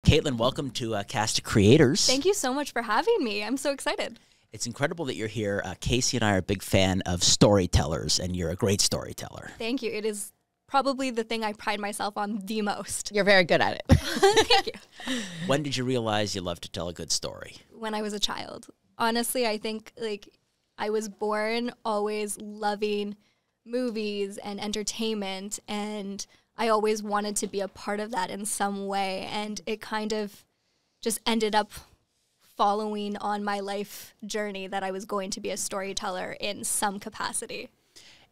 Kaitlin, welcome to Cast of Creators. Thank you so much for having me. I'm so excited. It's incredible that you're here. Casey and I are a big fan of storytellers, and you're a great storyteller. Thank you. It is probably the thing I pride myself on the most. You're very good at it. Thank you. When did you realize you love to tell a good story? When I was a child. Honestly, I think I was born always loving movies and entertainment, and I always wanted to be a part of that in some way, and it kind of just ended up following on my life journey that I was going to be a storyteller in some capacity.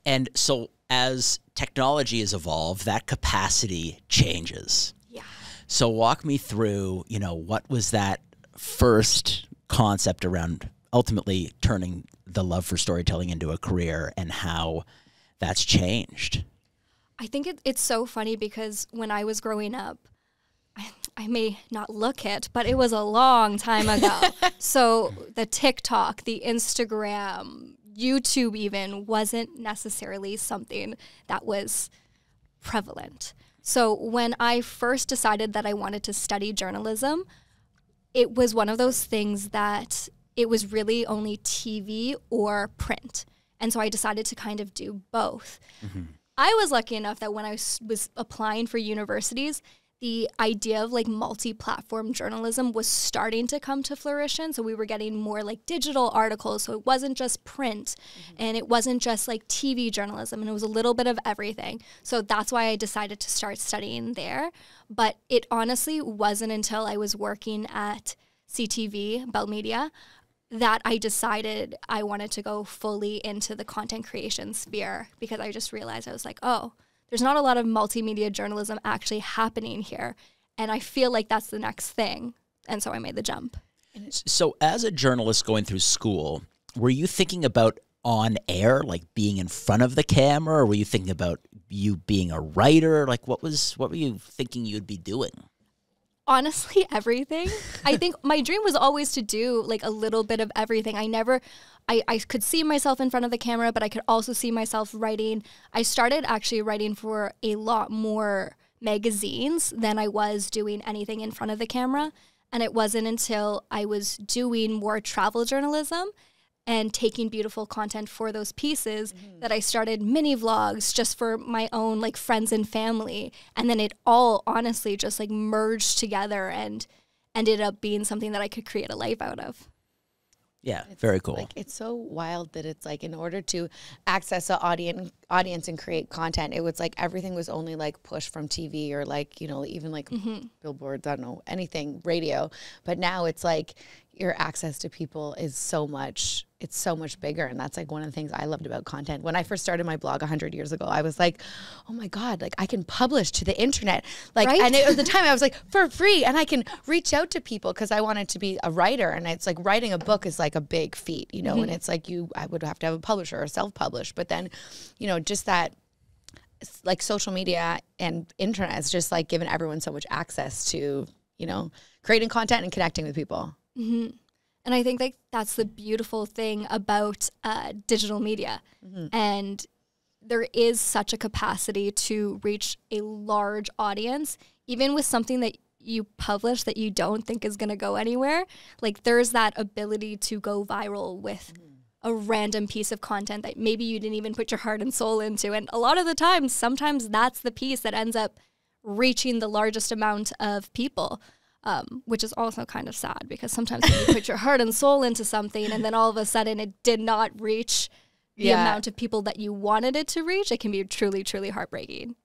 And so as technology has evolved, that capacity changes. Yeah. So walk me through, what was that first concept around ultimately turning the love for storytelling into a career and how that's changed? I think it's so funny because when I was growing up, I may not look it, but it was a long time ago. So the TikTok, the Instagram, YouTube even wasn't necessarily something that was prevalent. So when I first decided that I wanted to study journalism, it was one of those things that it was really only TV or print. And so I decided to kind of do both. Mm-hmm. I was lucky enough that when I was applying for universities, the idea of multi-platform journalism was starting to come to fruition. So we were getting more digital articles. So it wasn't just print and it wasn't just TV journalism, and it was a little bit of everything. So that's why I decided to start studying there. But it honestly wasn't until I was working at CTV, Bell Media, that I decided I wanted to go fully into the content creation sphere, because I just realized I was like, oh, there's not a lot of multimedia journalism actually happening here. And I feel like that's the next thing. And so I made the jump. So as a journalist going through school, were you thinking about on air, being in front of the camera, or were you thinking about you being a writer? What were you thinking you'd be doing? Honestly, everything. I think my dream was always to do a little bit of everything. I could see myself in front of the camera, but I could also see myself writing. I started actually writing for a lot more magazines than I was doing anything in front of the camera. And it wasn't until I was doing more travel journalism and taking beautiful content for those pieces that I started mini vlogs just for my own friends and family. And then it all honestly just merged together and ended up being something that I could create a life out of. Yeah, very cool. It's so wild that it's in order to access an audience and create content, it was everything was only pushed from TV or even billboards, I don't know, anything, radio. But now it's your access to people is so much bigger. And that's one of the things I loved about content. When I first started my blog 100 years ago, I was like, oh my God, I can publish to the internet. Right? And it was the time I was for free, and I can reach out to people because I wanted to be a writer. And it's writing a book is a big feat, and it's I would have to have a publisher or self-publish. But then, just that social media and internet has just given everyone so much access to, creating content and connecting with people. Mm-hmm. And I think that's the beautiful thing about digital media. And there is such a capacity to reach a large audience, even with something that you publish that you don't think is going to go anywhere. There's that ability to go viral with a random piece of content that maybe you didn't even put your heart and soul into. And a lot of the times, sometimes that's the piece that ends up reaching the largest amount of people. Which is also kind of sad, because sometimes when you put your heart and soul into something and then all of a sudden it did not reach the amount of people that you wanted it to reach, it can be truly, truly heartbreaking.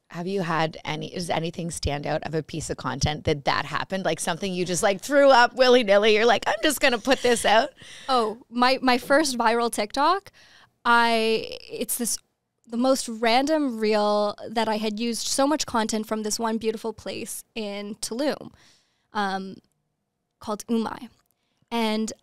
Have you had does anything stand out of a piece of content that happened? Something you just threw up willy-nilly, you're I'm just going to put this out? Oh, my first viral TikTok, it's the most random reel that I had used so much content from this one beautiful place in Tulum. Called Umai. And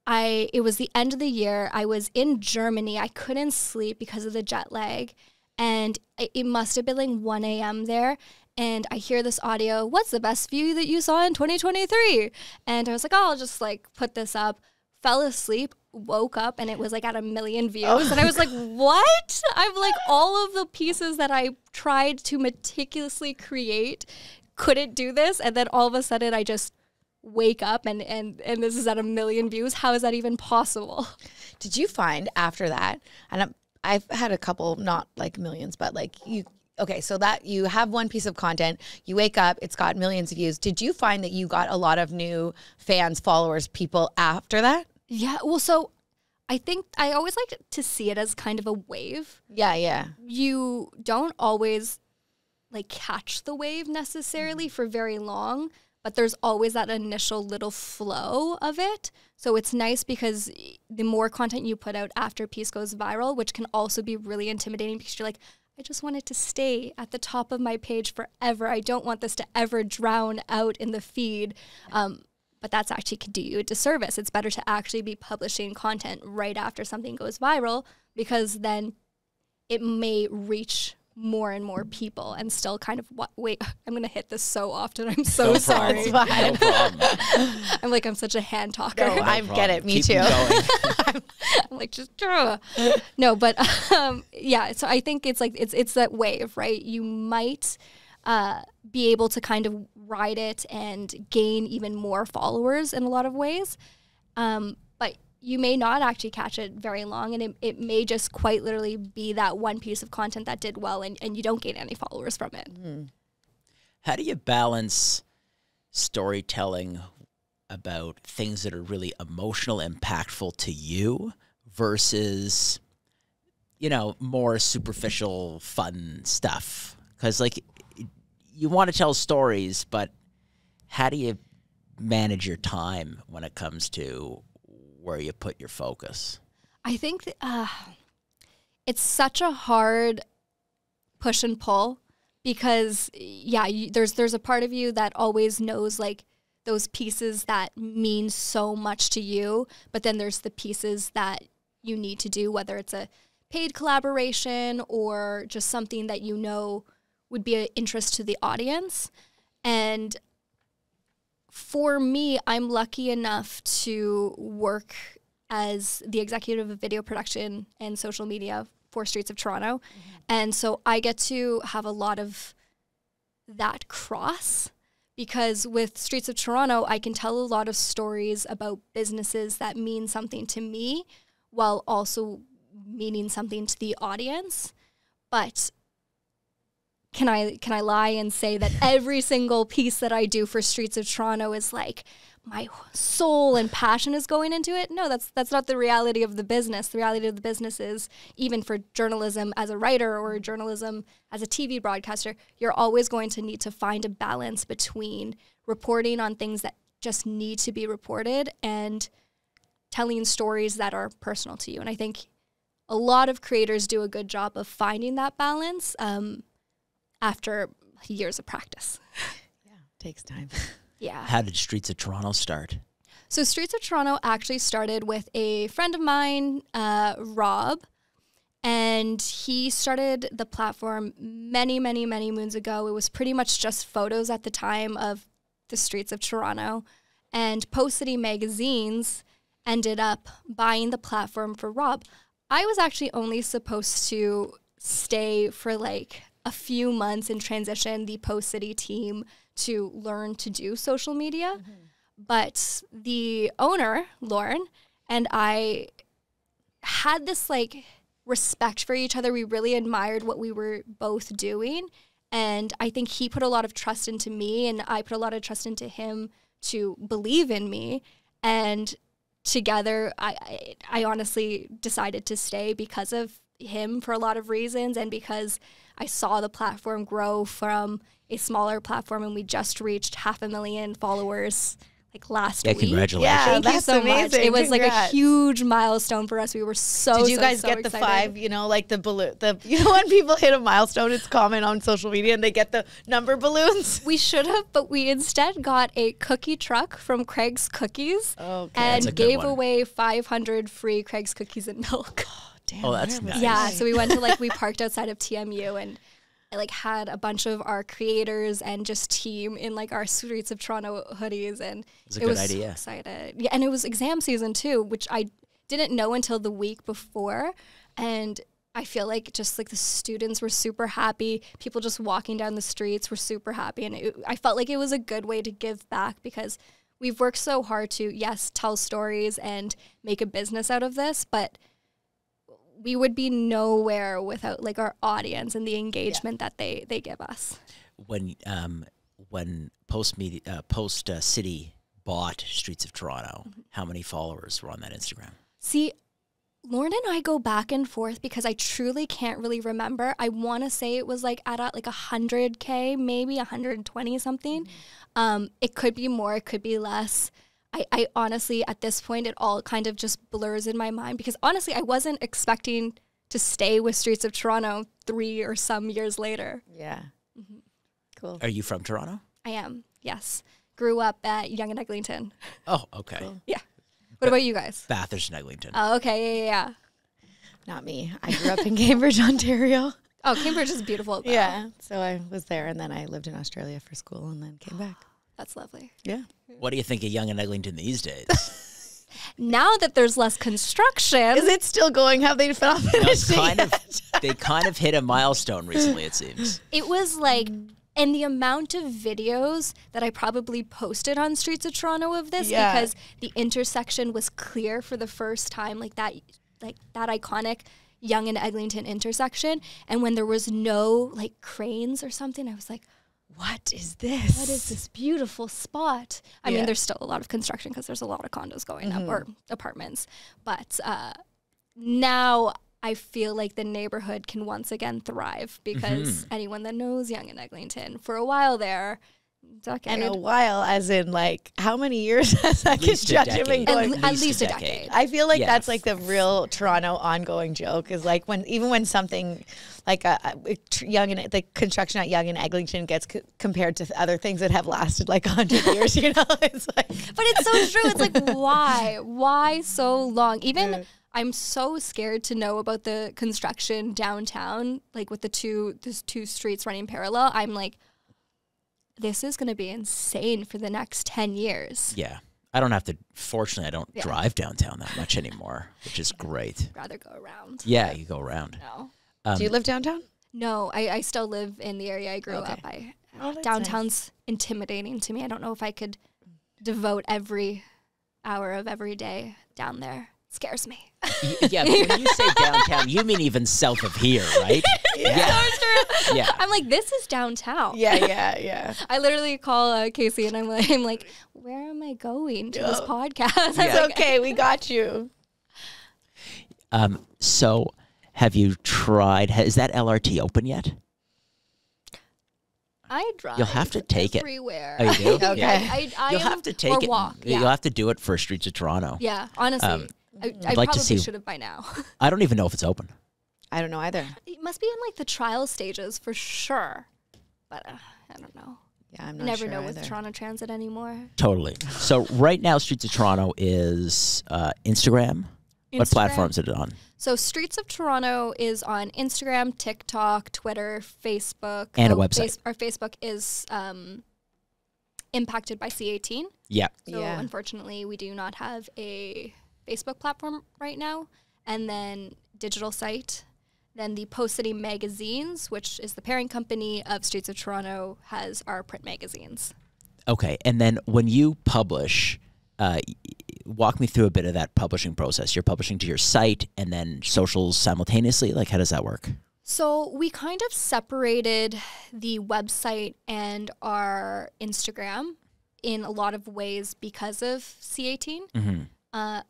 it was the end of the year. I was in Germany. I couldn't sleep because of the jet lag. And it must have been 1 a.m. there. And I hear this audio, what's the best view that you saw in 2023? And I was oh, I'll just put this up. Fell asleep, woke up, and it was at 1 million views. Oh, and I was what? I'm all of the pieces that I tried to meticulously create couldn't do this. And then all of a sudden I just wake up and this is at 1 million views. How is that even possible? Did you find after that, and I've had a couple, not like millions, but like okay, so that you have one piece of content, you wake up, it's got millions of views. Did you find that you got a lot of new fans, followers, people after that? Yeah, well, so I think I always like to see it as kind of a wave. Yeah. You don't always like catch the wave necessarily for very long, but there's always that initial little flow of it. So it's nice because the more content you put out after a piece goes viral, which can also be really intimidating because you're like, I just want it to stay at the top of my page forever. I don't want this to ever drown out in the feed. But that's actually could do you a disservice. It's better to actually be publishing content right after something goes viral because then it may reach more and more people and still kind of wait, I'm going to hit this so often. I'm so sorry. No problem. I'm like, I'm such a hand talker. No, I get it. Me Keep too. I'm like, just no, but yeah. So I think it's like it's that wave, right? You might be able to kind of ride it and gain even more followers in a lot of ways, but you may not actually catch it very long, and it may just quite literally be that one piece of content that did well, and you don't gain any followers from it. Mm. How do you balance storytelling about things that are really emotional, impactful to you versus, you know, more superficial, fun stuff? Because, like, you want to tell stories, but how do you manage your time when it comes to where you put your focus? I think that, it's such a hard push and pull because, yeah, there's a part of you that always knows, like, those pieces that mean so much to you, but then there's the pieces that you need to do, whether it's a paid collaboration or just something that you know would be of interest to the audience. And for me, I'm lucky enough to work as the executive of video production and social media for Streets of Toronto. Mm-hmm. And so I get to have a lot of that cross because with Streets of Toronto, I can tell a lot of stories about businesses that mean something to me while also meaning something to the audience. But can I lie and say that every single piece that I do for Streets of Toronto is like my soul and passion is going into it? No, that's not the reality of the business. The reality of the business is, even for journalism as a writer or journalism as a TV broadcaster, you're always going to need to find a balance between reporting on things that just need to be reported and telling stories that are personal to you. And I think a lot of creators do a good job of finding that balance after years of practice. Yeah, takes time. Yeah. How did Streets of Toronto start? So Streets of Toronto actually started with a friend of mine, Rob, and he started the platform many, many, many moons ago. It was pretty much just photos at the time of the Streets of Toronto, and Post City magazines ended up buying the platform for Rob. I was actually only supposed to stay for like a few months and transition the Post City team to learn to do social media. Mm-hmm. But the owner, Lauren, and I had this like respect for each other. We really admired what we were both doing. And I think he put a lot of trust into me and I put a lot of trust into him to believe in me. And together, I honestly decided to stay because of him for a lot of reasons and because I saw the platform grow from a smaller platform and we just reached 500,000 followers like last week. Congratulations. Yeah, Thank you so much. It was like a huge milestone for us. We were so Did you guys so get excited. the 5, you know, like the balloon, you know, when people hit a milestone, it's common on social media and they get the number balloons? We should have, but we instead got a cookie truck from Craig's Cookies and gave away 500 free Craig's cookies and milk. Damn, oh, that's nice. Yeah, so we went to like, we parked outside of TMU and I like had a bunch of our creators and just team in like our Streets of Toronto hoodies and it was idea. So excited. Yeah, and it was exam season too, which I didn't know until the week before. And I feel like just like the students were super happy. People just walking down the streets were super happy. And I felt like it was a good way to give back because we've worked so hard to, yes, tell stories and make a business out of this, but we would be nowhere without like our audience and the engagement that they give us. When Post City bought Streets of Toronto, how many followers were on that Instagram? See, Lauren and I go back and forth because I truly can't really remember. I want to say it was like at like 100K, maybe 120 something. It could be more, it could be less. I honestly, at this point, it all kind of just blurs in my mind because honestly, I wasn't expecting to stay with Streets of Toronto 3 or some years later. Yeah. Cool. Are you from Toronto? I am, yes. Grew up at Yonge and Eglinton. Oh, okay. Cool. Yeah. What about you guys? Bathurst and Eglinton. Oh, okay, yeah. Not me. I grew up in Cambridge, Ontario. Oh, Cambridge is beautiful, though. Yeah. So I was there, and then I lived in Australia for school, and then came back. That's lovely. Yeah. What do you think of Yonge and Eglinton these days? Now that there's less construction. Is it still going? Have they not finished They kind of hit a milestone recently, it seems. It was like, and the amount of videos that I probably posted on Streets of Toronto of this because the intersection was clear for the first time, like that iconic Yonge and Eglinton intersection. And when there was no like cranes or something, I was like, what is this? what is this beautiful spot? I mean, there's still a lot of construction because there's a lot of condos going up or apartments. But now I feel like the neighborhood can once again thrive because anyone that knows Yonge and Eglinton for a while there, decade. And a while, as in like how many years has that construction been going? At least a decade. I feel like that's like the real Toronto ongoing joke is like when something like the construction at Yonge and Eglinton gets compared to other things that have lasted like 100 years, you know, it's like. But it's so true. It's like why so long? Even. I'm so scared to know about the construction downtown, like with there's two streets running parallel. I'm like, this is going to be insane for the next 10 years. Yeah. I don't have to, fortunately, I don't drive downtown that much anymore, which is great. I'd rather go around. Yeah, you go around. No. Do you live downtown? No, I still live in the area I grew up. Downtown's intimidating to me. I don't know if I could devote every hour of every day down there. It scares me. Yeah, but when you say downtown, you mean even south of here, right? Yeah. Yeah. I'm like, this is downtown. Yeah. I literally call Casey and I'm like, where am I going to this podcast? It's okay. We got you. So have you tried, is that LRT open yet? I drive. You'll have to take everywhere. it. Oh, you do? Okay. Yeah. You'll have to take it. Walk. Yeah. You'll have to do it for Streets of Toronto. Yeah, honestly. I like probably to see. should have by now. I don't even know if it's open. I don't know either. It must be in like the trial stages for sure. But I don't know. Yeah, I'm I not never sure know either. with Toronto Transit anymore. Totally. So right now, Streets of Toronto is Instagram. What platforms is it on? So Streets of Toronto is on Instagram, TikTok, Twitter, Facebook. And a website. Our Facebook is impacted by C18. Yeah. So unfortunately, we do not have a Facebook platform right now. And then digital site. Then the Post City magazines, which is the parent company of Streets of Toronto, has our print magazines. Okay. And then when you publish, walk me through a bit of that publishing process. You're publishing to your site and then socials simultaneously? Like, how does that work? So we kind of separated the website and our Instagram in a lot of ways because of C18. Mm-hmm.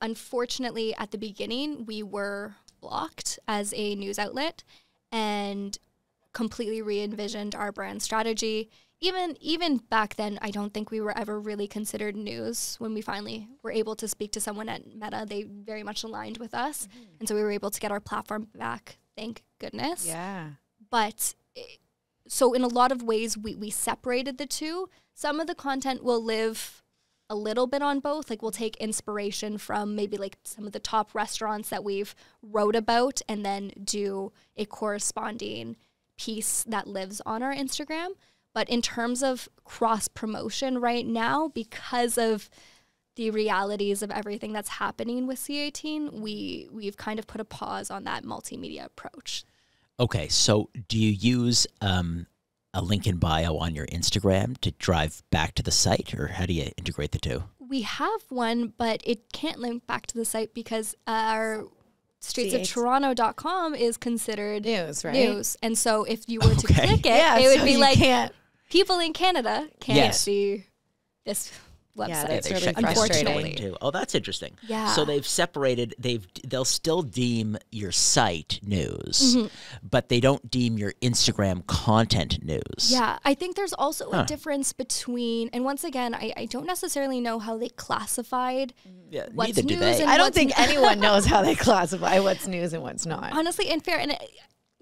Unfortunately, at the beginning, we were blocked as a news outlet and completely re-envisioned our brand strategy. Even back then, I don't think we were ever really considered news. When we finally were able to speak to someone at Meta, they very much aligned with us. And so we were able to get our platform back, thank goodness. Yeah. But so in a lot of ways, we separated the two. Some of the content will live a little bit on both. Like we'll take inspiration from maybe like some of the top restaurants that we've wrote about and then do a corresponding piece that lives on our Instagram. But in terms of cross promotion right now, because of the realities of everything that's happening with C18, we've kind of put a pause on that multimedia approach. Okay, so do you use a link in bio on your Instagram to drive back to the site, or how do you integrate the two? We have one, but it can't link back to the site because our streetsoftoronto.com is considered News, right? news. And so if you were to Okay. click it, Yeah, it would so be you like can't- people in Canada can't Yes. see this website. Yeah, that's They really shut you down frustrating. too. Oh, that's interesting. Yeah. So they've separated. They'll still deem your site news, Mm-hmm. but they don't deem your Instagram content news. Yeah, I think there's also a difference between, and once again, I don't necessarily know how they classified Yeah, what's neither do news they. and I don't what's think anyone knows how they classify what's news and what's not. honestly and fair. And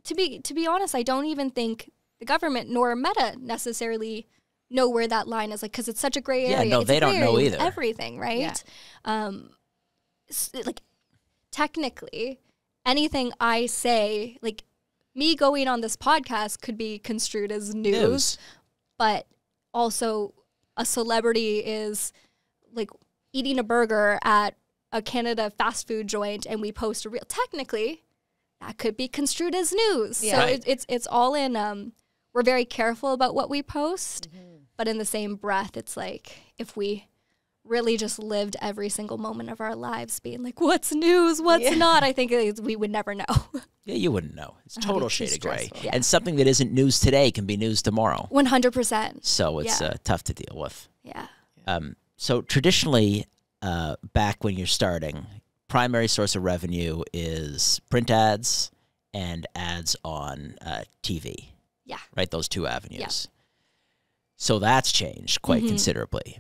to be honest, I don't even think the government nor Meta necessarily know where that line is, like, because it's such a gray Yeah, area. no, It's they don't gray know with either. everything, right? Like, technically, anything I say, like me going on this podcast, could be construed as news. But also a celebrity is like eating a burger at a Canada fast food joint and we post a reel. Technically, that could be construed as news. Yeah. So Right. it's all in, we're very careful about what we post, but in the same breath, it's like if we really just lived every single moment of our lives being like, what's news, what's not, I think we would never know. Yeah, you wouldn't know. It's total too shade of gray. stressful. And something that isn't news today can be news tomorrow. 100%. So it's Yeah. tough to deal with. Yeah. So traditionally, back when you're starting, primary source of revenue is print ads and ads on TV. Yeah. Right, those two avenues. So that's changed quite considerably.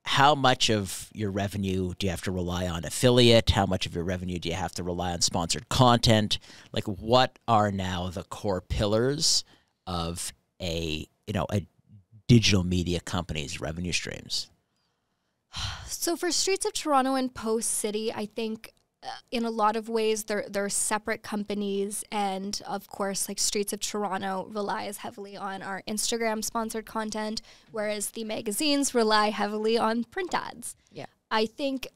How much of your revenue do you have to rely on affiliate? How much of your revenue do you have to rely on sponsored content? Like, what are now the core pillars of a digital media company's revenue streams? So for Streets of Toronto and Post City, I think in a lot of ways they're separate companies, and of course, like Streets of Toronto relies heavily on our Instagram sponsored content, whereas the magazines rely heavily on print ads. Yeah. I think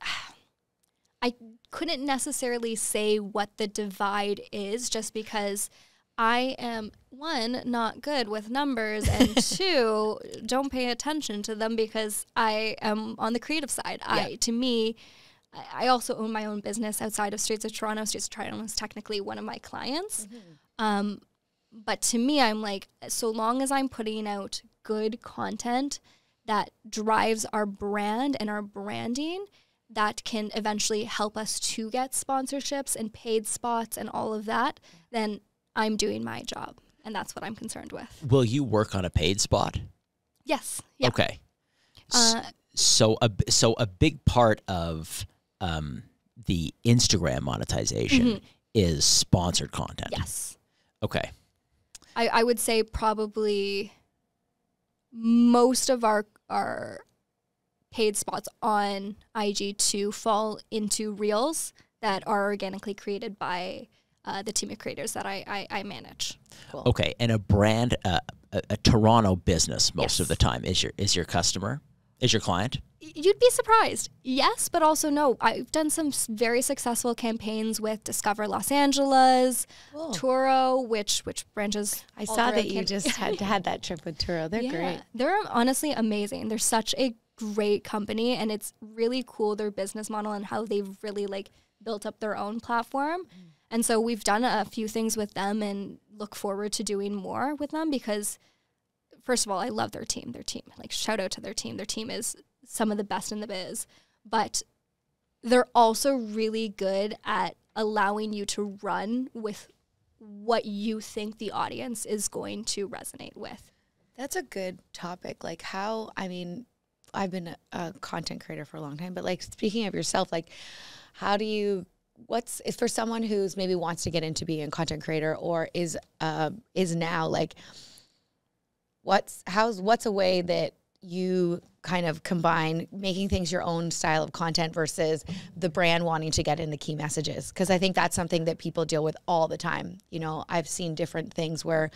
I couldn't necessarily say what the divide is, just because I am, one, not good with numbers, and two, don't pay attention to them because I am on the creative side. To me, I also own my own business outside of Streets of Toronto. Streets of Toronto is technically one of my clients. But to me, I'm like, so long as I'm putting out good content that drives our brand and our branding, that can eventually help us to get sponsorships and paid spots and all of that, then I'm doing my job. And that's what I'm concerned with. Will you work on a paid spot? Yes. Yeah. Okay. So a big part of the Instagram monetization is sponsored content. Yes. Okay. I would say probably most of our paid spots on IG2 fall into reels that are organically created by the team of creators that I manage. Cool. Okay. And a brand, a Toronto business most of Yes. the time is your customer, is your client? You'd be surprised. Yes, but also no. I've done some very successful campaigns with Discover Los Angeles, Turo, which branches. I all saw throughout that you just had that trip with Turo. They're great. They're honestly amazing. They're such a great company, and it's really cool, their business model and how they've really like built up their own platform. And so we've done a few things with them and look forward to doing more with them because, first of all, I love their team. Like, shout out to their team. Their team is some of the best in the biz. But they're also really good at allowing you to run with what you think the audience is going to resonate with. That's a good topic. Like I've been a content creator for a long time, but like speaking of yourself, like what's for someone who's maybe wants to get into being a content creator or is now like, what's a way that you kind of combine making things your own style of content versus the brand wanting to get in the key messages? Because I think that's something that people deal with all the time. You know, I've seen different things where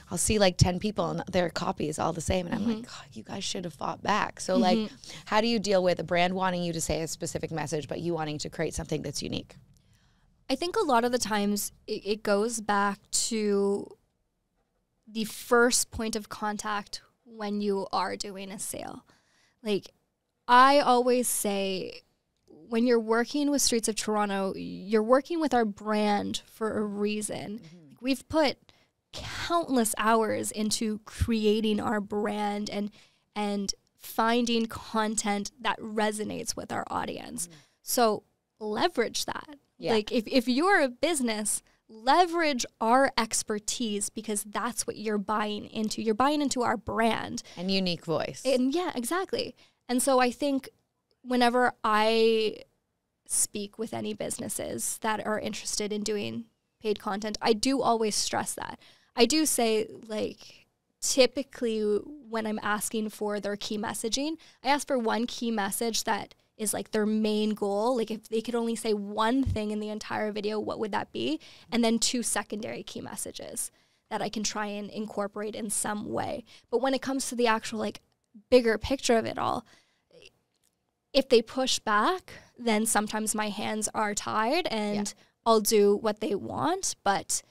I'll see like 10 people and their copy is all the same. And I'm like, God, you guys should have fought back. So like, how do you deal with a brand wanting you to say a specific message, but you wanting to create something that's unique? I think a lot of the times it goes back to the first point of contact when you are doing a sale. Like, I always say, when you're working with Streets of Toronto, you're working with our brand for a reason. We've put countless hours into creating our brand and finding content that resonates with our audience. So leverage that. Yeah. Like, if you're a business, leverage our expertise, because that's what you're buying into. You're buying into our brand. And unique voice. And yeah, exactly. And so I think whenever I speak with any businesses that are interested in doing paid content, I do always stress that. I do say, like, typically when I'm asking for their key messaging, I ask for one key message that is like their main goal. Like, if they could only say one thing in the entire video, what would that be? And then 2 secondary key messages that I can try and incorporate in some way. But when it comes to the actual, like, bigger picture of it all, if they push back, then sometimes my hands are tied and I'll do what they want. But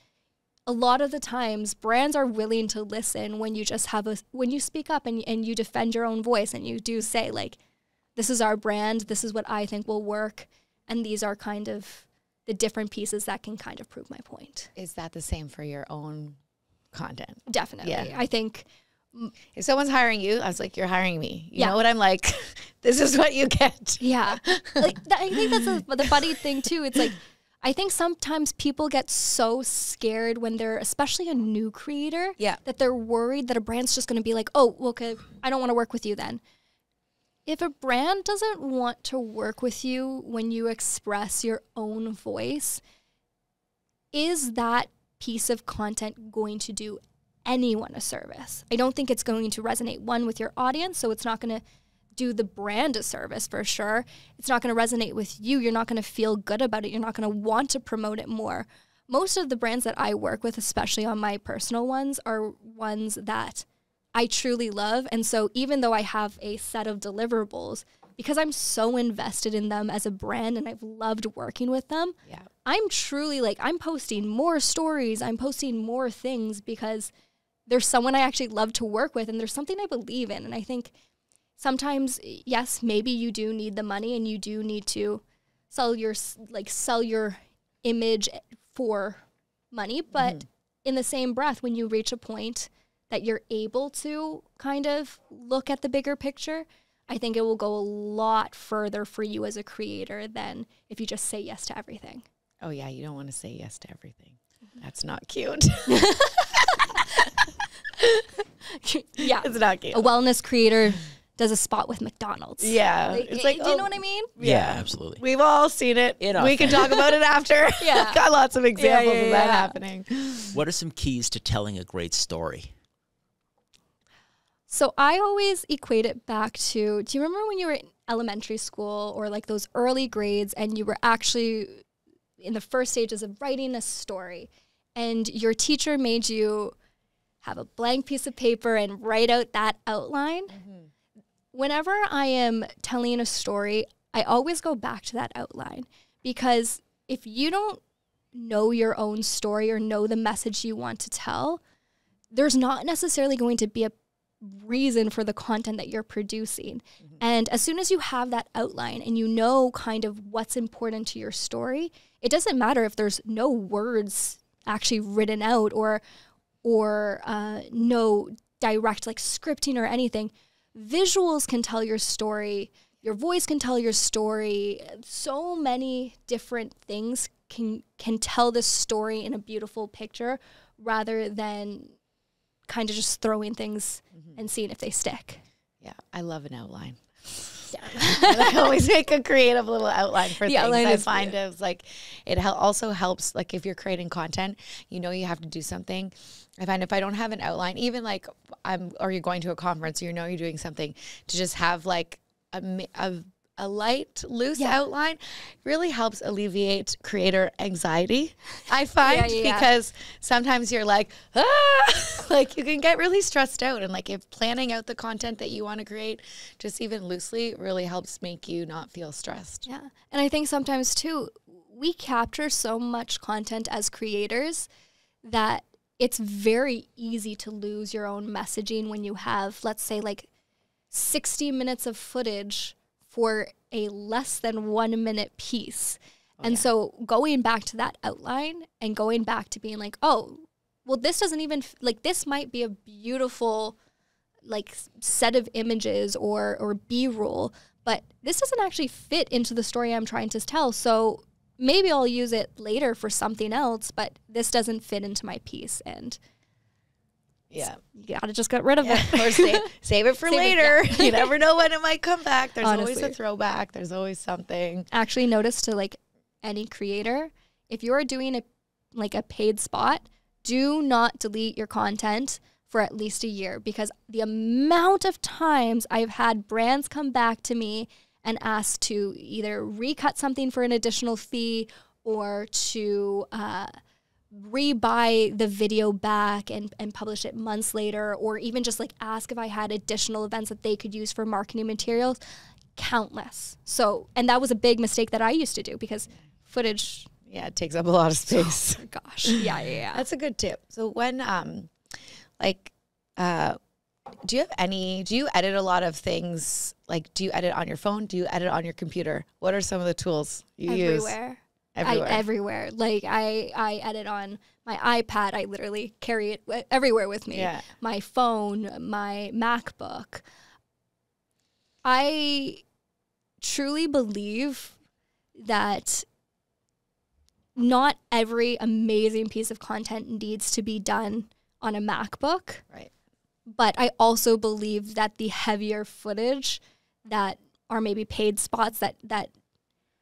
a lot of the times brands are willing to listen when you just when you speak up and you defend your own voice and you do say, like, this is our brand, this is what I think will work, and these are kind of the different pieces that can kind of prove my point. Is that the same for your own content? Definitely. Yeah. I think if someone's hiring you, I was like, you're hiring me. You know what I'm like? This is what you get. Yeah. Like, I think that's the funny thing too. It's like, I think sometimes people get so scared when they're, especially a new creator, that they're worried that a brand's just going to be like, oh, well, okay, I don't want to work with you then. If a brand doesn't want to work with you when you express your own voice, is that piece of content going to do anyone a service? I don't think it's going to resonate, one, with your audience, so it's not going to do the brand a service for sure. It's not going to resonate with you. You're not going to feel good about it. You're not going to want to promote it more. Most of the brands that I work with, especially on my personal ones, are ones that I truly love. And so even though I have a set of deliverables, because I'm so invested in them as a brand and I've loved working with them, I'm truly like, I'm posting more stories, I'm posting more things because there's someone I actually love to work with and there's something I believe in. And I think sometimes, yes, maybe you do need the money and you do need to sell your image for money. But in the same breath, when you reach a point that you're able to kind of look at the bigger picture, I think it will go a lot further for you as a creator than if you just say yes to everything. Oh yeah, you don't want to say yes to everything. That's not cute. Yeah. It's not cute. A wellness creator does a spot with McDonald's. Yeah. It's like, do you know what I mean? Yeah, absolutely. We've all seen it. We can talk about it after. Yeah. Got lots of examples of that happening. What are some keys to telling a great story? So I always equate it back to, do you remember when you were in elementary school or like those early grades and you were actually in the first stages of writing a story and your teacher made you have a blank piece of paper and write out that outline? Whenever I am telling a story, I always go back to that outline, because if you don't know your own story or know the message you want to tell, there's not necessarily going to be a reason for the content that you're producing. And as soon as you have that outline and you know kind of what's important to your story, it doesn't matter if there's no words actually written out or no direct like scripting or anything. Visuals can tell your story. Your voice can tell your story. So many different things can tell this story in a beautiful picture rather than kind of just throwing things and seeing if they stick. Yeah, I love an outline. And I always make a creative little outline for things. I find weird. it's like it also helps. Like if you're creating content, you know you have to do something. I find if I don't have an outline, even like or you're going to a conference, or you know you're doing something, to just have like a light, loose outline really helps alleviate creator anxiety, I find, because sometimes you're like, like you can get really stressed out. And like if planning out the content that you want to create, just even loosely, really helps make you not feel stressed. Yeah. And I think sometimes too, we capture so much content as creators that it's very easy to lose your own messaging when you have, let's say, like 60 minutes of footage for a less than 1 minute piece. And so going back to that outline and going back to being like, oh, well, this doesn't even, like, this might be a beautiful, like, set of images or B-roll, but this doesn't actually fit into the story I'm trying to tell. So maybe I'll use it later for something else, but this doesn't fit into my piece. And you gotta just get rid of it. Or save it for later. You never know when it might come back. There's always a throwback. There's always something. Actually, notice to like any creator, if you're doing a paid spot, do not delete your content for at least a year, because the amount of times I've had brands come back to me and ask to either recut something for an additional fee or to rebuy the video back and publish it months later, or even just like ask if I had additional events that they could use for marketing materials. Countless. So, and that was a big mistake that I used to do, because footage. Yeah, it takes up a lot of space. Oh, gosh. Yeah. That's a good tip. So when, do you edit a lot of things? Like, do you edit on your phone? Do you edit on your computer? What are some of the tools you use? Everywhere. Like I edit on my iPad. I literally carry it everywhere with me. Yeah. My phone, my MacBook. I truly believe that not every amazing piece of content needs to be done on a MacBook. Right. But I also believe that the heavier footage that are maybe paid spots that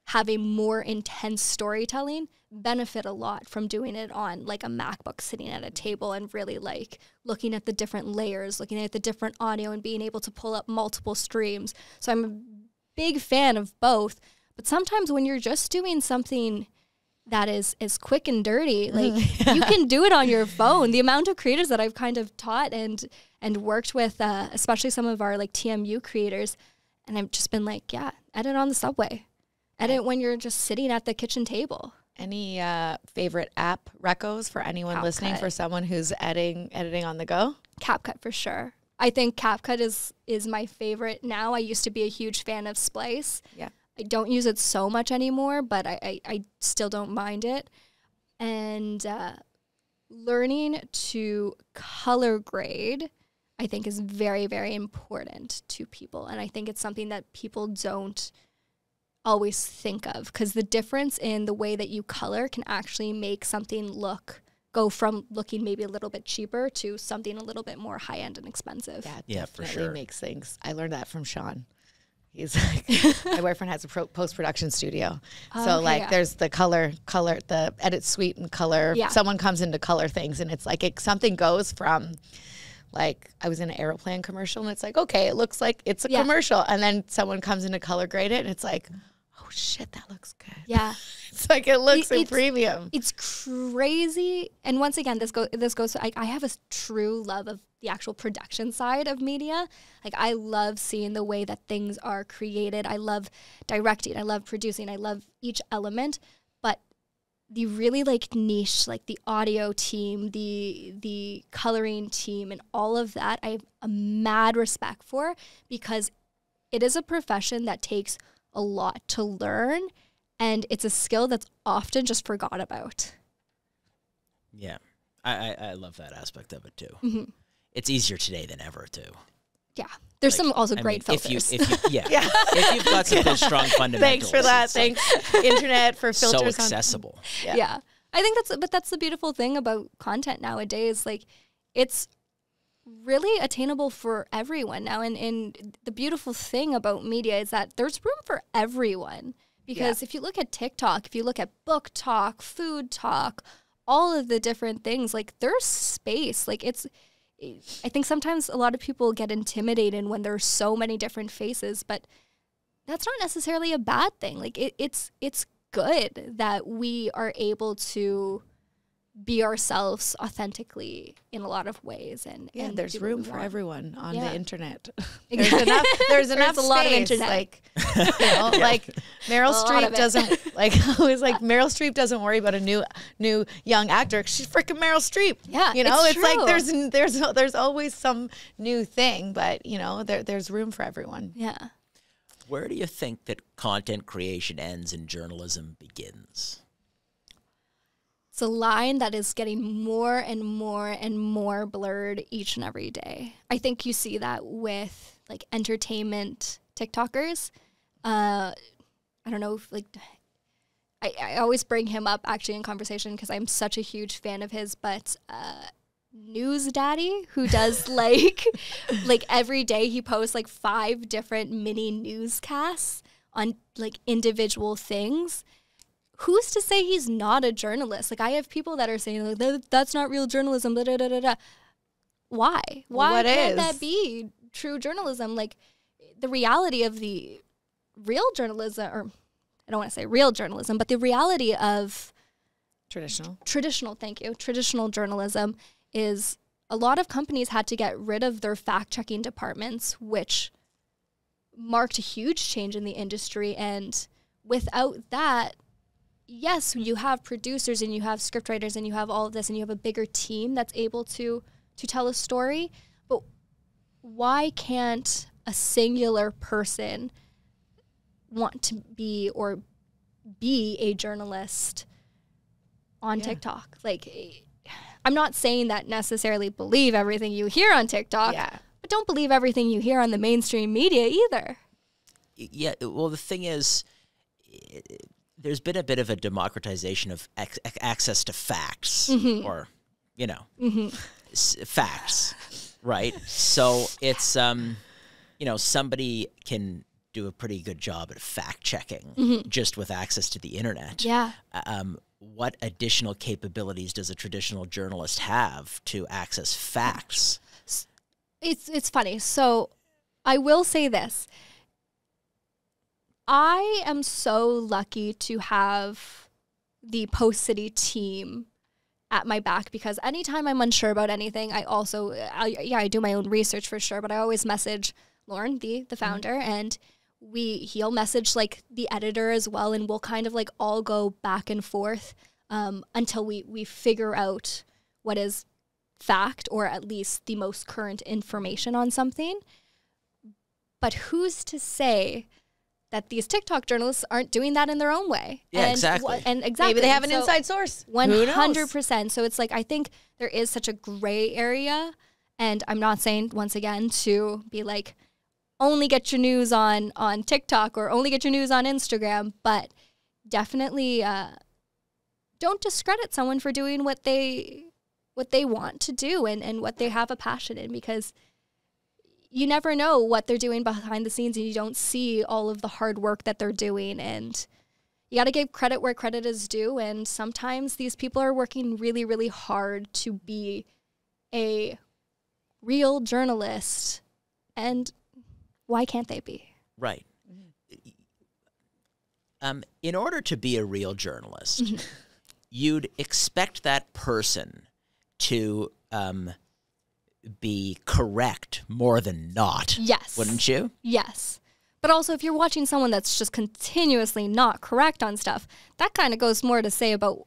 have a more intense storytelling benefit a lot from doing it on like a MacBook, sitting at a table and really like looking at the different layers, looking at the different audio and being able to pull up multiple streams. So I'm a big fan of both. But sometimes when you're just doing something that is quick and dirty, like you can do it on your phone. The amount of creators that I've kind of taught and worked with, especially some of our like TMU creators, and I've just been like, yeah, edit on the subway. Edit when you're just sitting at the kitchen table. Any favorite app recos for anyone listening, for someone who's editing on the go? CapCut for sure. I think CapCut is my favorite now. I used to be a huge fan of Splice. Yeah. I don't use it so much anymore, but I still don't mind it. And learning to color grade, I think, is very, very important to people. And I think it's something that people don't always think of, because the difference in the way that you color can actually make something go from looking maybe a little bit cheaper to something a little bit more high-end and expensive. Yeah, for sure. Makes things. I learned that from Sean. He's like, my boyfriend has a post-production studio. There's the color, the edit suite and color. Yeah. Someone comes in to color things, and it's like something goes from, like, I was in an Aeroplan commercial, and it's like, okay, it looks like it's a commercial. And then someone comes in to color grade it, and it's like, oh, shit, that looks good. Yeah. It's like it looks premium. It's crazy. And once again, this goes to, I have a true love of the actual production side of media. Like, I love seeing the way that things are created. I love directing. I love producing. I love each element. But the really like niche, like the audio team, the coloring team, and all of that, I have a mad respect for, because it is a profession that takes a lot to learn, and it's a skill that's often just forgot about. Yeah, I love that aspect of it too. Mm-hmm. It's easier today than ever too. Yeah, there's some also great filters. If you've got some good, strong fundamentals. Thanks for that. Thanks, internet, for filters. So accessible. Yeah, I think that's the beautiful thing about content nowadays. Like, it's really attainable for everyone now. And the beautiful thing about media is that there's room for everyone. Because if you look at TikTok, if you look at book talk, food talk, all of the different things, like there's space. Like I think sometimes a lot of people get intimidated when there's so many different faces, but that's not necessarily a bad thing. Like it's good that we are able to be ourselves authentically in a lot lot of ways. And there's room for everyone on the internet. There's enough a space. lot of internet. Like, like Meryl Streep doesn't like. I was like, Meryl Streep doesn't worry about a new young actor. She's freaking Meryl Streep. Yeah, it's true. like there's always some new thing, but there's room for everyone. Yeah. Where do you think that content creation ends and journalism begins? It's a line that is getting more and more and more blurred each and every day. I think you see that with like entertainment TikTokers. I don't know if I always bring him up actually in conversation because I'm such a huge fan of his, but News Daddy, who does like every day he posts like 5 different mini newscasts on like individual things. Who's to say he's not a journalist? Like I have people that are saying like, that's not real journalism. Da, da, da, da, da. Why? Why can't that be true journalism? Like the reality of the real journalism, or I don't want to say real journalism, but the reality of traditional journalism is a lot of companies had to get rid of their fact-checking departments, which marked a huge change in the industry. And without that, yes, you have producers and you have scriptwriters and you have all of this and you have a bigger team that's able to tell a story. But why can't a singular person want to be a journalist on TikTok? Like, I'm not saying that necessarily believe everything you hear on TikTok, but don't believe everything you hear on the mainstream media either. Yeah, well, the thing is, there's been a bit of a democratization of access to facts, or, facts, right? So it's, somebody can do a pretty good job at fact checking just with access to the internet. Yeah. What additional capabilities does a traditional journalist have to access facts? It's funny. So I will say this. I am so lucky to have the Post City team at my back because anytime I'm unsure about anything, I do my own research for sure, but I always message Lauren, the founder, and he'll message like the editor as well, and we'll kind of like all go back and forth until we figure out what is fact or at least the most current information on something. But who's to say that these TikTok journalists aren't doing that in their own way? Yeah, exactly. Maybe they have an inside source. 100%. So it's like, I think there is such a gray area, and I'm not saying, once again, to be like, only get your news on TikTok or only get your news on Instagram, but definitely don't discredit someone for doing what they want to do and what they have a passion in, because you never know what they're doing behind the scenes and you don't see all of the hard work that they're doing. And you got to give credit where credit is due. And sometimes these people are working really, really hard to be a real journalist. And why can't they be? Right. In order to be a real journalist, you'd expect that person to be correct more than not. Yes. Wouldn't you? Yes. But also, if you're watching someone that's just continuously not correct on stuff, that kind of goes more to say about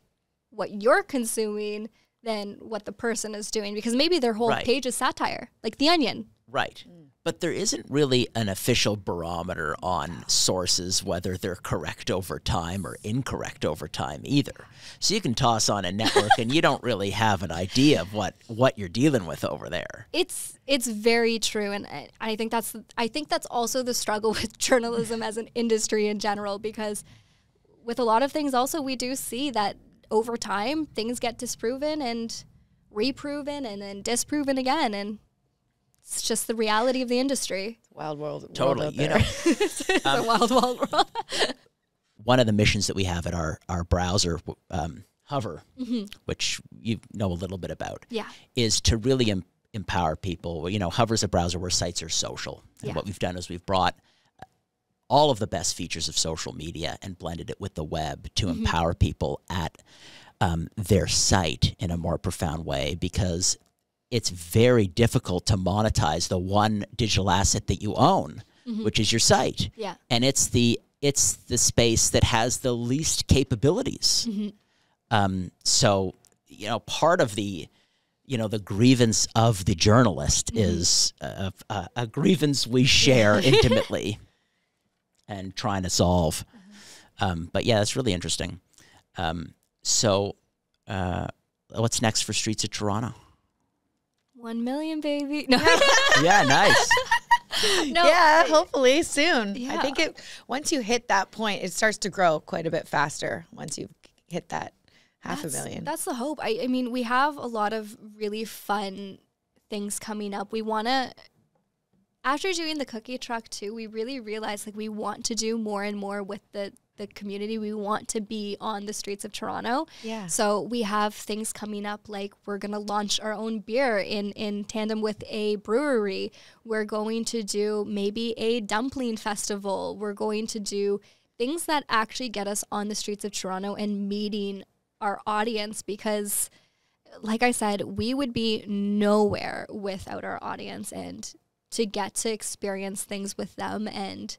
what you're consuming than what the person is doing, because maybe their whole page is satire, like The Onion. Right. But there isn't really an official barometer on sources, whether they're correct over time or incorrect over time either. So you can toss on a network and you don't really have an idea of what you're dealing with over there. It's very true, and I think that's also the struggle with journalism as an industry in general, because with a lot of things also we do see that over time things get disproven and reproven and then disproven again, and it's just the reality of the industry. Wild world. Totally. World You know, It's a wild, wild world. one of the missions that we have at our browser, Hover, which you know a little bit about, Yeah. is to really empower people. You know, Hover's a browser where sites are social. And Yeah. what we've done is we've brought all of the best features of social media and blended it with the web to empower people at their site in a more profound way, because it's very difficult to monetize the one digital asset that you own, which is your site. Yeah. And it's the space that has the least capabilities. So, you know, part of the grievance of the journalist is a grievance we share intimately and trying to solve. But yeah, that's really interesting. So what's next for Streets of Toronto? 1 million, baby. No. Yeah, nice. No. Yeah, hopefully soon. Yeah. I think once you hit that point, it starts to grow quite a bit faster once you hit that half a million. That's the hope. I mean, we have a lot of really fun things coming up. We want to, after doing the cookie truck too, we really realized like we want to do more and more with the community. We want to be on the streets of Toronto. Yeah. So we have things coming up, like we're going to launch our own beer in tandem with a brewery. We're going to do maybe a dumpling festival. We're going to do things that actually get us on the streets of Toronto and meeting our audience, because like I said, we would be nowhere without our audience, and to get to experience things with them and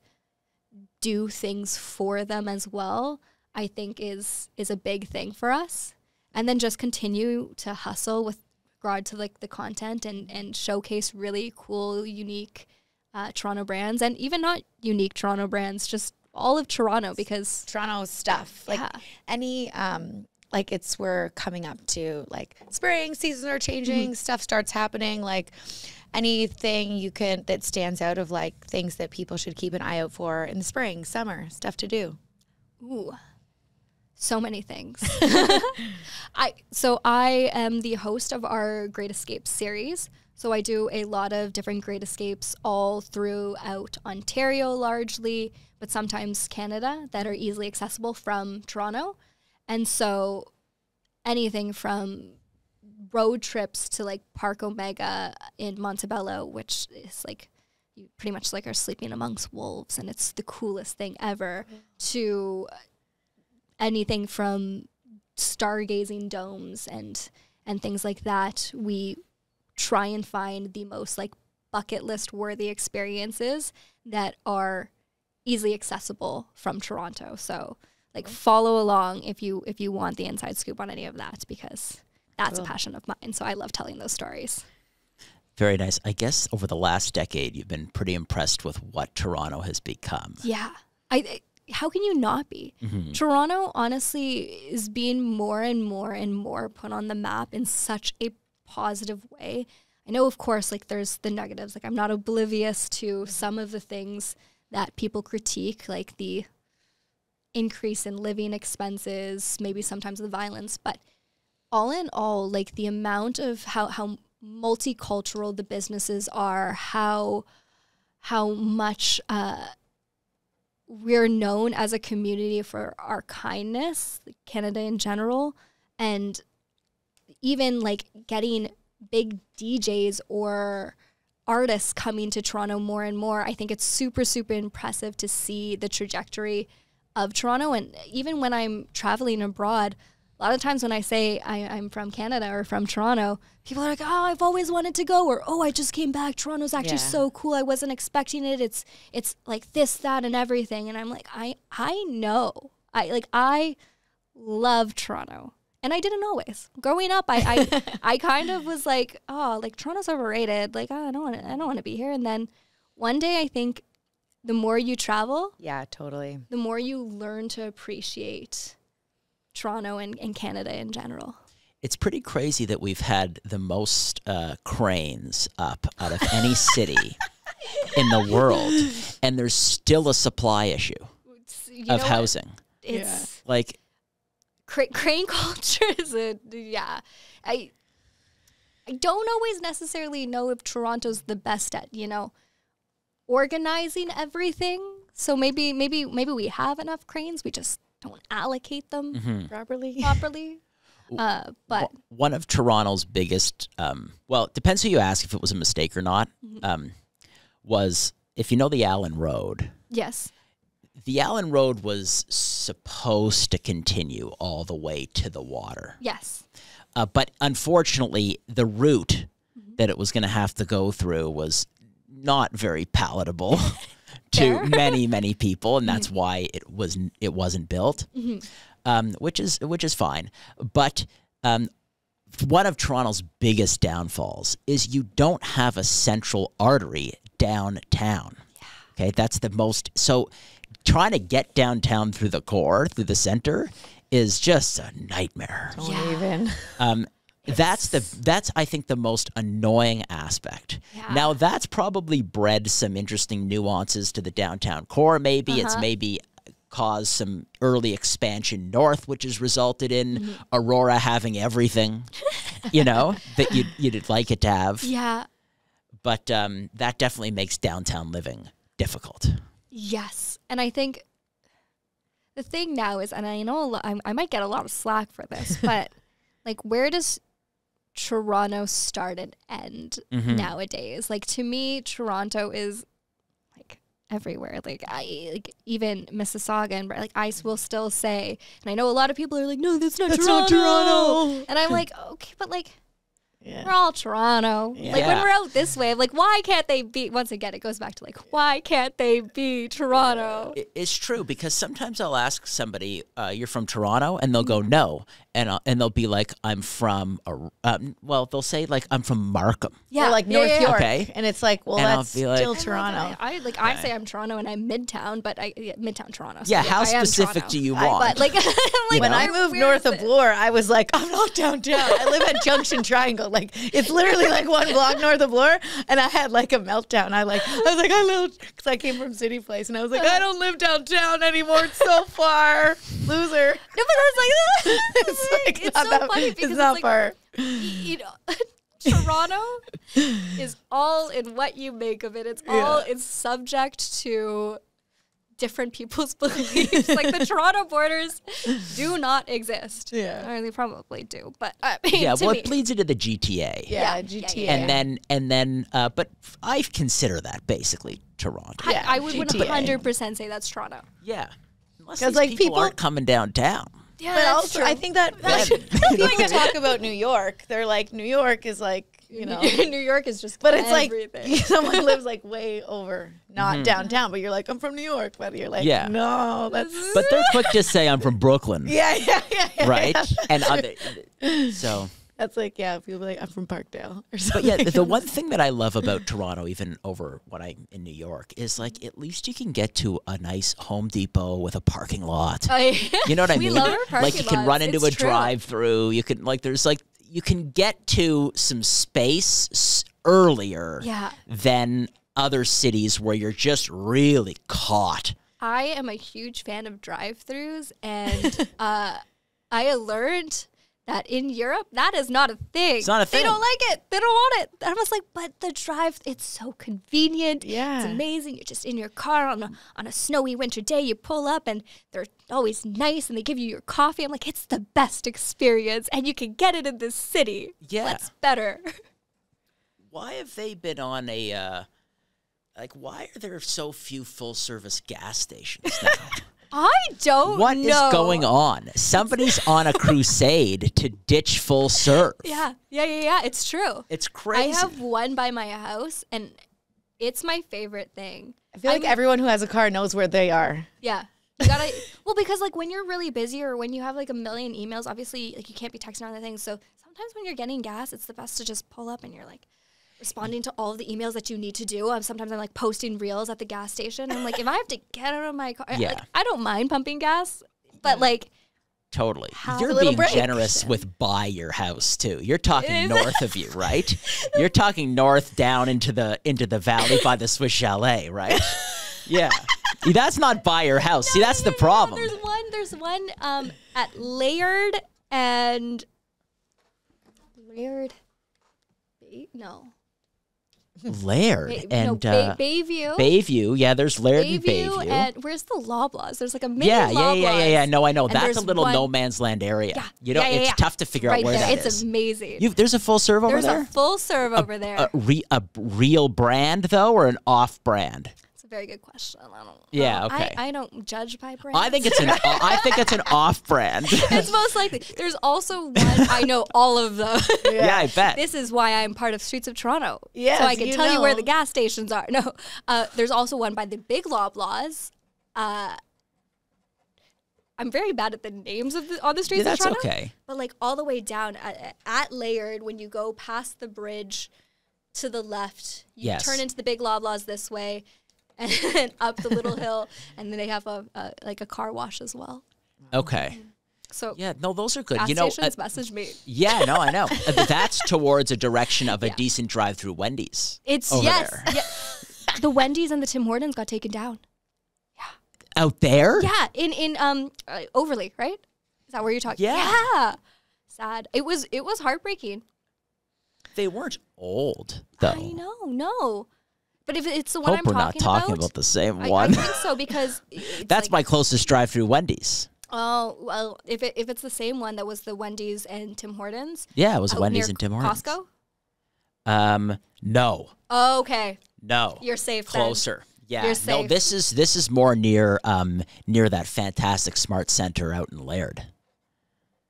do things for them as well, I think is a big thing for us. And then just continue to hustle with regard to like the content and showcase really cool, unique Toronto brands, and even not unique Toronto brands, just all of Toronto, because Toronto stuff. Like Yeah. any like we're coming up to like spring, seasons are changing, stuff starts happening, like anything that stands out of like things that people should keep an eye out for in the spring, summer, stuff to do. ooh, so many things. I am the host of our Great Escapes series. So I do a lot of different Great Escapes all throughout Ontario largely, but sometimes Canada, that are easily accessible from Toronto. And so anything from road trips to like Park Omega in Montebello, which is like you pretty much like are sleeping amongst wolves and it's the coolest thing ever, to anything from stargazing domes and things like that. We try and find the most like bucket list worthy experiences that are easily accessible from Toronto. So like follow along if you want the inside scoop on any of that, because that's a passion of mine. So I love telling those stories. Very nice. I guess over the last decade, you've been pretty impressed with what Toronto has become. Yeah. How can you not be? Toronto, honestly, is being more and more and more put on the map in such a positive way. I know, of course, like there's the negatives. Like I'm not oblivious to some of the things that people critique, like the increase in living expenses, maybe sometimes the violence. But all in all, like the amount of how multicultural the businesses are, how much we're known as a community for our kindness, Canada in general, and even like getting big DJs or artists coming to Toronto more and more. I think it's super, super impressive to see the trajectory of Toronto. And even when I'm traveling abroad, a lot of times when I say I'm from Canada or from Toronto, people are like, oh, I've always wanted to go, or, oh, I just came back. Toronto's actually so cool. I wasn't expecting it. It's like this, that, and everything. And I'm like, I know. I love Toronto. And I didn't always. Growing up, I kind of was like, oh, like Toronto's overrated. Like, oh, I don't want to be here. And then one day, I think the more you travel, Yeah, totally. the more you learn to appreciate Toronto and Canada in general. It's pretty crazy that we've had the most cranes up out of any city in the world, and there's still a supply issue of housing. It's like crane culture is I don't always necessarily know if Toronto's the best at, organizing everything. So maybe we have enough cranes. We just don't allocate them properly. But one of Toronto's biggest, well, it depends who you ask if it was a mistake or not, was, if you know the Allen Road. Yes. The Allen Road was supposed to continue all the way to the water. Yes. But unfortunately, the route that it was going to have to go through was not very palatable to many, many people, and that's why it wasn't built, which is fine. But one of Toronto's biggest downfalls is you don't have a central artery downtown. Yeah. Okay, that's the most. So trying to get downtown through the core, through the center, is just a nightmare. Don't even. That's I think the most annoying aspect. Yeah. Now that's probably bred some interesting nuances to the downtown core. Maybe it's maybe caused some early expansion north, which has resulted in Aurora having everything, that you'd like it to have. Yeah. But that definitely makes downtown living difficult. Yes, and I think the thing now is, and I know I might get a lot of slack for this, but like, where does Toronto start and end nowadays? Like, to me, Toronto is like everywhere. Like, even Mississauga, and like, I will still say, and I know a lot of people are like, no, that's not Toronto. And I'm like, okay, but like, we're all Toronto. Yeah. Like, when we're out this way, I'm like, why can't they be, once again, it goes back to like, why can't they be Toronto? It's true, because sometimes I'll ask somebody, you're from Toronto? And they'll go, no. And they'll be like, I'm from, they'll say like, I'm from Markham. Yeah. Or like North York. Okay. And it's like, well, and that's still Toronto. I say I'm Toronto and I'm Midtown, but Midtown Toronto. So yeah, how specific do you want? But like, when I moved north of Bloor, I was like, I'm not downtown. I live at Junction Triangle. Like, it's literally like 1 block north of Bloor, and I had like a meltdown. I was like, because I came from City Place, and I was like, I don't live downtown anymore. It's so far, loser. No, but I was like, it's so funny because it's not far. Toronto is all in what you make of it. It's subject to different people's beliefs. Like, the Toronto borders do not exist. Yeah, or they probably do, but it bleeds into the GTA. Yeah, GTA, and then, but I consider that basically Toronto. I would 100% say that's Toronto. Yeah, because like people aren't coming downtown. Yeah, but also true. I think that people talk about New York. They're like, New York is like, New York is just, but it's everything. Like someone lives like way over, not downtown, but you're like, I'm from New York, but you're like, no, that's. But they're quick to say I'm from Brooklyn. Yeah. Right, and so. That's like, people be like, I'm from Parkdale or something. But yeah, the one thing that I love about Toronto, even over when I'm in New York, is like, at least you can get to a nice Home Depot with a parking lot. You know what I mean? We love our parking like, you can run into a true. drive-through. You can you can get to some space earlier than other cities where you're just really caught. I am a huge fan of drive-thrus, and I learned that in Europe, that is not a thing. It's not a thing. They don't like it. They don't want it. And I was like, but the drive, it's so convenient. Yeah. It's amazing. You're just in your car on a snowy winter day. You pull up, and they're always nice, and they give you your coffee. I'm like, it's the best experience, and you can get it in this city. Yeah. What's better? Why have they been on a, why are there so few full-service gas stations now? I don't know. What is going on? Somebody's on a crusade to ditch full serve. Yeah. It's true. It's crazy. I have one by my house, and it's my favorite thing. I feel like everyone who has a car knows where they are. Yeah. You gotta, well, because like when you're really busy or when you have like a million emails, obviously like you can't be texting on other things. So sometimes when you're getting gas, it's the best to just pull up and you're like responding to all of the emails that you need to do. Sometimes I'm like posting reels at the gas station. I'm like, if I have to get out of my car, like, I don't mind pumping gas, but like. Totally. You're being generous with by your house too. You're talking north of you, right? You're talking north down into the valley by the Swiss Chalet, right? Yeah. That's not by your house. See, that's the problem. There's one at Laird and Laird. No. Laird and Bayview. Bayview. Yeah, there's Laird and Bayview. Bayview. And where's the Loblaws? There's like a mini Yeah. Loblaws. No, I know. And That's a there's little one- no man's land area. Yeah. You know, it's tough to figure out right where there. that It's is. amazing. There's a full serve over There's there? a full serve over there. A real brand, though, or an off brand? It's a very good question. I don't know. Yeah, okay. I don't judge by brands. I think it's an off brand. It's most likely. There's also one, I know all of them. Yeah, I bet. This is why I'm part of Streets of Toronto. Yes, so I can you tell you where know. the gas stations are. No, there's also one by the big Loblaws. I'm very bad at the names of on the streets Yeah, of that's Toronto. okay. But like all the way down at Laird, when you go past the bridge to the left, you Yes. turn into the big Loblaws this way, and then up the little hill, and then they have a car wash as well. Okay. So Yeah, no, those are good. gas You know, stations, message me. yeah, no, I know. That's towards a direction of a decent drive-through Wendy's. It's over yes. there. Yeah. The Wendy's and the Tim Hortons got taken down. Out there? Yeah, in Overley, right? Is that where you're talking? Yeah. Yeah. Sad. It was heartbreaking. They weren't old, though. I know, no. But if it's the one Hope I'm we're not talking about the same I one. think so because it's That's like, my closest drive-through Wendy's. Oh well, if it's the same one that was the Wendy's and Tim Hortons. Yeah, it was out Wendy's near and Tim Hortons. Costco. No. Oh, okay, No. you're safe. then. Closer. Yeah. You're No, safe. this is more near that fantastic smart center out in Laird.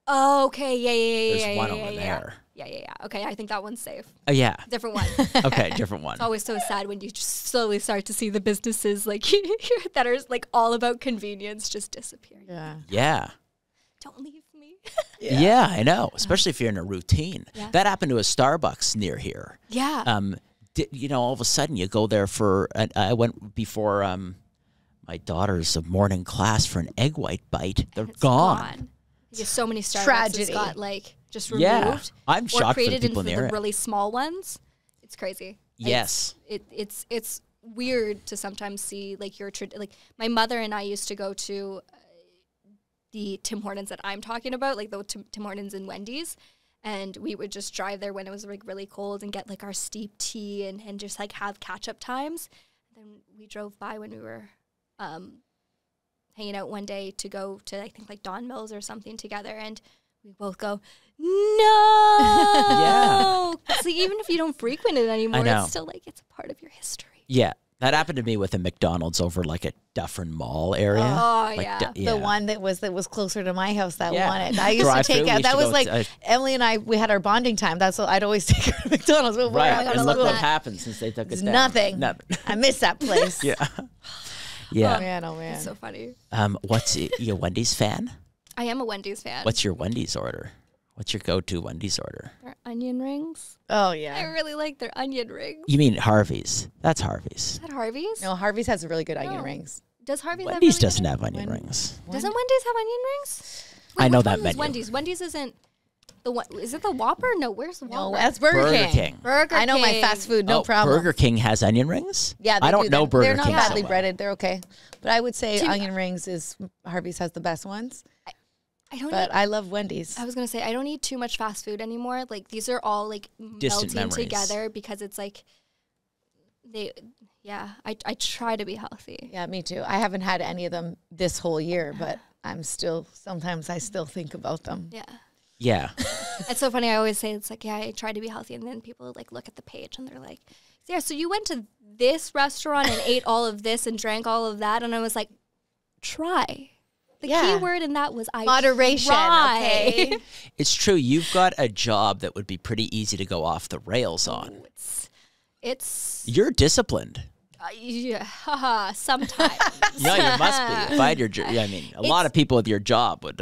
Oh, okay, yeah. There's one over yeah. there. Yeah. Okay, I think that one's safe. Yeah. Different one. Okay, different one. It's always so sad when you just slowly start to see the businesses like that are like all about convenience just disappearing. Yeah. Yeah. Don't leave me. Yeah, I know. Especially if you're in a routine. Yeah. That happened to a Starbucks near here. Yeah. All of a sudden you go there for. I went before my daughter's morning class for an egg white bite. They're It's gone. Because so many Starbucks Tragedy. got like just removed. Yeah, I'm or shocked for the created people into in the the area. really small ones. It's crazy. Yes. It's weird to sometimes see like like my mother and I used to go to the Tim Hortons that I'm talking about, like the Tim Hortons and Wendy's. And we would just drive there when it was like really cold and get like our steep tea and just like have catch up times. And then we drove by when we were hanging out one day to go to I think like Don Mills or something together, and we both go, no. Yeah. So even if you don't frequent it anymore, I know. it's still like it's a part of your history. Yeah. That happened to me with a McDonald's over like a Dufferin Mall area. Oh, Like, yeah. The one that was closer to my house that Yeah. wanted. I used to Drive-through, take we out. used That to was go like to- Emily and I. We had our bonding time. That's what I'd always take her to McDonald's. Before Right. I got to And look school. what happened since they took it It's down. nothing. Nothing. I miss that place. Yeah. Yeah. Oh man, oh man. It's so funny. What's you a Wendy's fan? I am a Wendy's fan. What's your Wendy's order? What's your go-to Wendy's order? Their onion rings? Oh I yeah. really like their onion rings. You mean Harvey's? That's Harvey's. Is that Harvey's? No, Harvey's has really good onion No. rings. Does Harvey's Wendy's have really doesn't good have onion Wen- rings. Doesn't Wendy's have onion rings? I know which that one is menu. Wendy's. Wendy's isn't the one. Is it the Whopper? No, where's the No, Whopper? that's Burger, Burger King. King. Burger I know my King. fast food, no Oh, problem. Burger King has onion rings? Yeah, I don't know Burger They're not King badly so well. breaded. They're okay, but I would say To- onion rings is Harvey's has the best ones. I don't. But I love Wendy's. I was gonna say I don't eat too much fast food anymore. Like these are all like Distant melting memories. together because it's like they. Yeah, I try to be healthy. Yeah, me too. I haven't had any of them this whole year, but sometimes I still think about them. Yeah. Yeah. It's so funny. I always say it's like, yeah, I try to be healthy, and then people like look at the page and they're like, yeah, so you went to this restaurant and ate all of this and drank all of that, and I was like, try. The Yeah. key word in that was I Moderation, try. okay? It's true. You've got a job that would be pretty easy to go off the rails on. It's You're disciplined. yeah, haha, sometimes. No, you must be. If I had your job, I mean, a lot of people with your job would,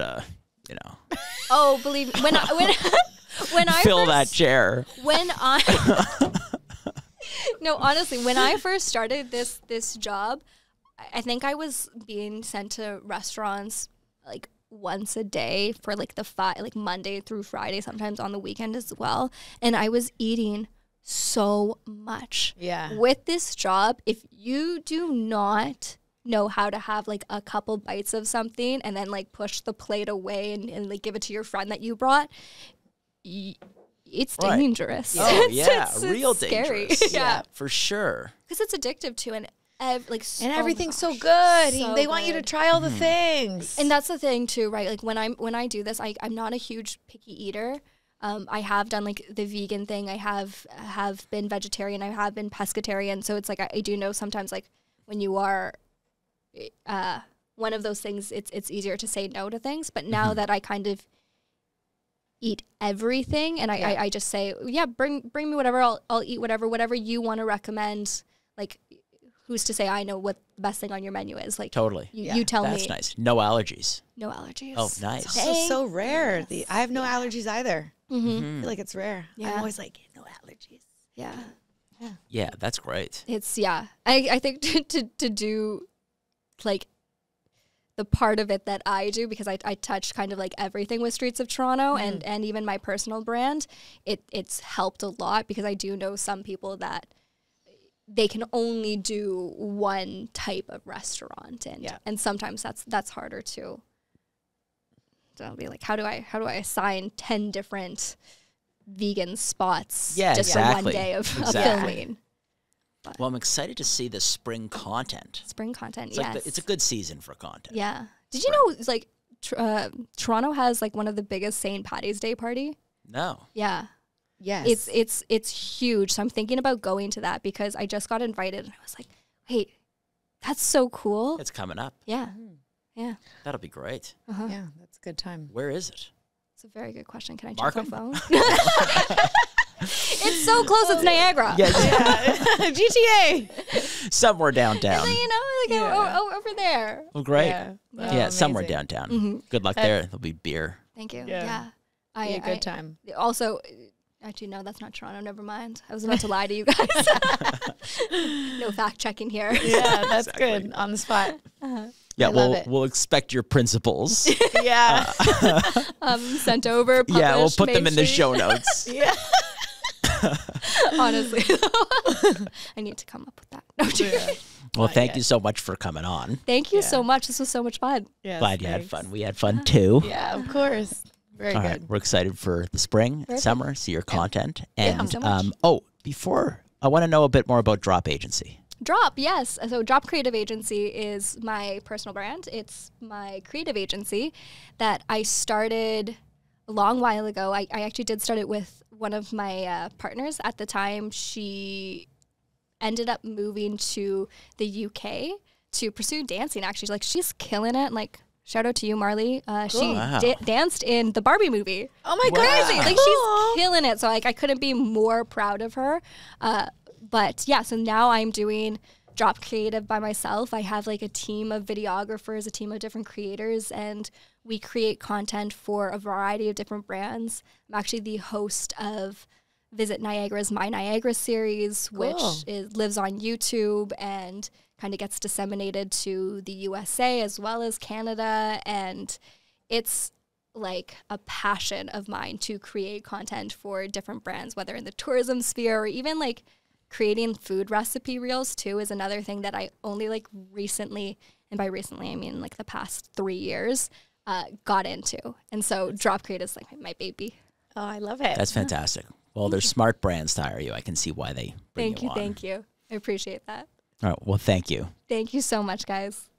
Oh, believe me, when I fill first, that chair. when I no, honestly, when I first started this job, I think I was being sent to restaurants like once a day for like like Monday through Friday, sometimes on the weekend as well, and I was eating so much. Yeah. With this job, if you do not know how to have like a couple bites of something and then like push the plate away and like give it to your friend that you brought, it's Right. dangerous. Oh, yeah, it's real scary. dangerous. Yeah. For sure. Because it's addictive too, and And everything's so gosh, good. so They want you to good. try all the things. And that's the thing too, right? Like when I do this, I'm not a huge picky eater. I have done like the vegan thing. I have been vegetarian. I have been pescatarian. So it's like I do know sometimes like when you are one of those things, it's easier to say no to things. But now that I kind of eat everything, and I just say, yeah, bring me whatever. I'll eat whatever you want to recommend. Like, who's to say I know what the best thing on your menu is? Like, Totally. you tell That's me. nice. No allergies. No allergies. Oh, nice. It's also so rare. I have no allergies either. Mm-hmm. I feel like it's rare. Yeah. I'm always like, no allergies. Yeah. Yeah, that's great. It's I think to do like the part of it that I do, because I touch kind of like everything with Streets of Toronto and even my personal brand, it's helped a lot, because I do know some people that they can only do one type of restaurant, and sometimes that's harder too. So I'll be like, how do I assign 10 different vegan spots just for one day of filming? But Well, I'm excited to see the spring content. spring content, It's yes. like it's a good season for content. Yeah. Did you know it's like Toronto has like one of the biggest St. Patty's Day party? No. Yeah. Yes. It's huge. So I'm thinking about going to that, because I just got invited and I was like, wait, that's so cool. It's coming up. Yeah. Yeah. That'll be great. Uh-huh. Yeah, that's a good time. Where is it? It's a very good question. Can I check Markham? my phone? It's so close. It's Niagara. Yeah, GTA. somewhere downtown. You know, like over there. Well, great. Yeah. Yeah, Oh, somewhere amazing. downtown. Mm-hmm. Good luck there. There'll be beer. Thank you. Yeah. Yeah. Be a good time. Also, actually, no, that's not Toronto. Never mind. I was about to lie to you guys. No fact checking here. Yeah, that's good. On the spot. Yeah, I love it. we'll expect your principles. Yeah. Sent over. Yeah, we'll published, put them Main in the Street. show notes. Yeah. Honestly, I need to come up with that. No, Yeah. Well, Not thank yet. you so much for coming on. Thank you Yeah. so much. This was so much fun. Yes, Glad you had thanks. fun. We had fun too. Yeah, of course. Very All good. right, we're excited for the spring, Perfect. summer, see your content. Thank you And so much. before I want to know a bit more about Drop Agency. Drop, yes. So Drop Creative Agency is my personal brand. It's my creative agency that I started a long while ago. I actually did start it with one of my partners at the time. She ended up moving to the UK to pursue dancing, actually. Like, she's killing it. Like, shout out to you, Marley. She Wow. danced in the Barbie movie. Oh my Crazy. God. Like, she's killing it. So, like, I couldn't be more proud of her. But yeah, so now I'm doing Drop Creative by myself. I have like a team of videographers, a team of different creators, and we create content for a variety of different brands. I'm actually the host of Visit Niagara's My Niagara series, which lives on YouTube and kind of gets disseminated to the USA as well as Canada. And it's like a passion of mine to create content for different brands, whether in the tourism sphere or even like creating food recipe reels too is another thing that I only like recently, and by recently I mean like the past 3 years, got into. And so Drop Creative is like my baby. Oh, I love it. That's fantastic. Well, there's smart brands to hire you. I can see why they bring Thank you you, on. thank you. I appreciate that. All right. Well, thank you. Thank you so much, guys.